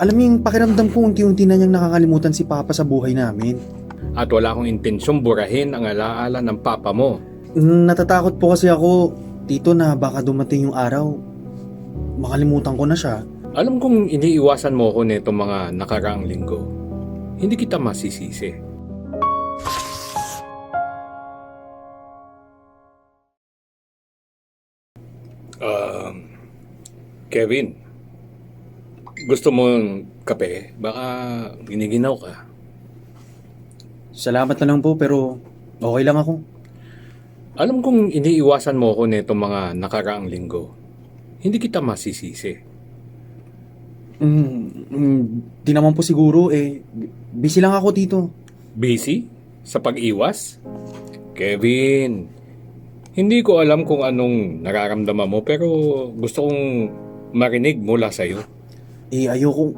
Alam mo yung pakiramdam ko unti-unti na niyang nakakalimutan si Papa sa buhay namin. At wala akong intensyong burahin ang alaala ng papa mo. Natatakot po kasi ako, Tito, na baka dumating yung araw, makalimutan ko na siya. Alam kong iniiwasan mo ako nitong mga nakaraang linggo. Hindi kita masisisi. Kevin, gusto mo ng kape? Baka giniginaw ka. Salamat na lang po, pero okay lang ako. Alam kong iniiwasan mo ako nitong mga nakaraang linggo. Hindi kita masisisi. Di naman po siguro, busy lang ako, Tito. Busy? Sa pag-iwas? Kevin, hindi ko alam kung anong nararamdaman mo pero gusto kong marinig mula sa'yo. Ayoko.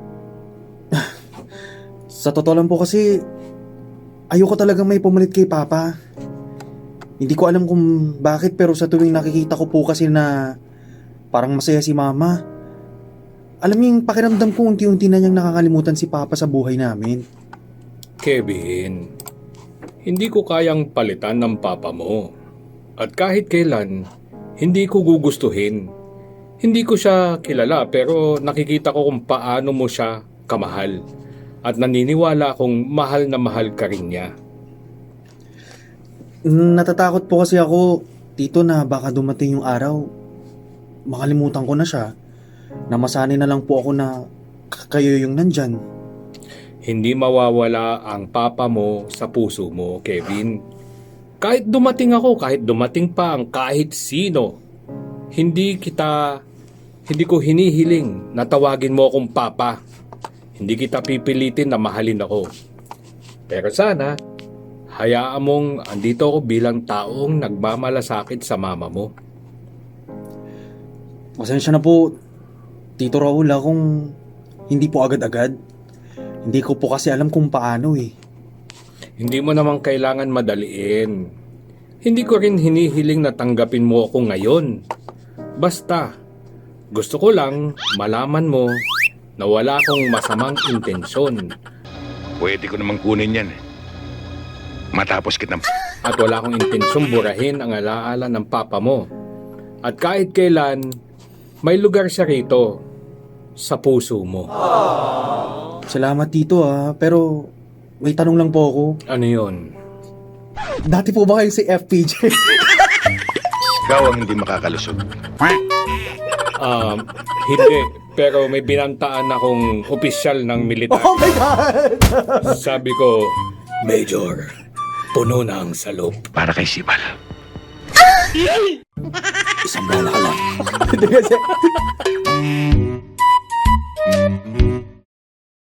Sa totoo lang po kasi, ayoko talagang may pumalit kay Papa. Hindi ko alam kung bakit pero sa tuwing nakikita ko po kasi na parang masaya si Mama, alam mo yung pakiramdam ko unti-unti na niyang nakakalimutan si Papa sa buhay namin. Kevin, hindi ko kayang palitan ng papa mo. At kahit kailan, hindi ko gugustuhin. Hindi ko siya kilala pero nakikita ko kung paano mo siya kamahal. At naniniwala akong mahal na mahal ka rin niya. Natatakot po kasi ako, Tito, na baka dumating yung araw, makalimutan ko na siya. Na masanay na lang po ako na kayo yung nandyan. Hindi mawawala ang papa mo sa puso mo, Kevin. Kahit dumating ako, kahit dumating pa ang kahit sino, hindi ko hinihiling na tawagin mo akong papa. Hindi kita pipilitin na mahalin ako. Pero sana, hayaan mong andito ako bilang taong nagmamalasakit sa mama mo. Pasensya na po, Tito Raul, kung hindi po agad-agad. Hindi ko po kasi alam kung paano Hindi mo naman kailangan madaliin. Hindi ko rin hinihiling na tanggapin mo ako ngayon. Basta, gusto ko lang malaman mo na wala akong masamang intensyon. Pwede ko namang kunin yan. Matapos kitang... At wala akong intensyong burahin ang alaala ng papa mo. At kahit kailan, may lugar siya rito sa puso mo. Salamat, Tito, pero may tanong lang po ako. Ano yun? Dati po ba kayo si FPJ? Ikaw ang hindi makakalusot. Hindi. Pero may binantaan akong opisyal ng militar. Oh my God! Sabi ko, Major, puno na ang salop. Para kay Sibal. Isang bala ka lang. Hindi kasi...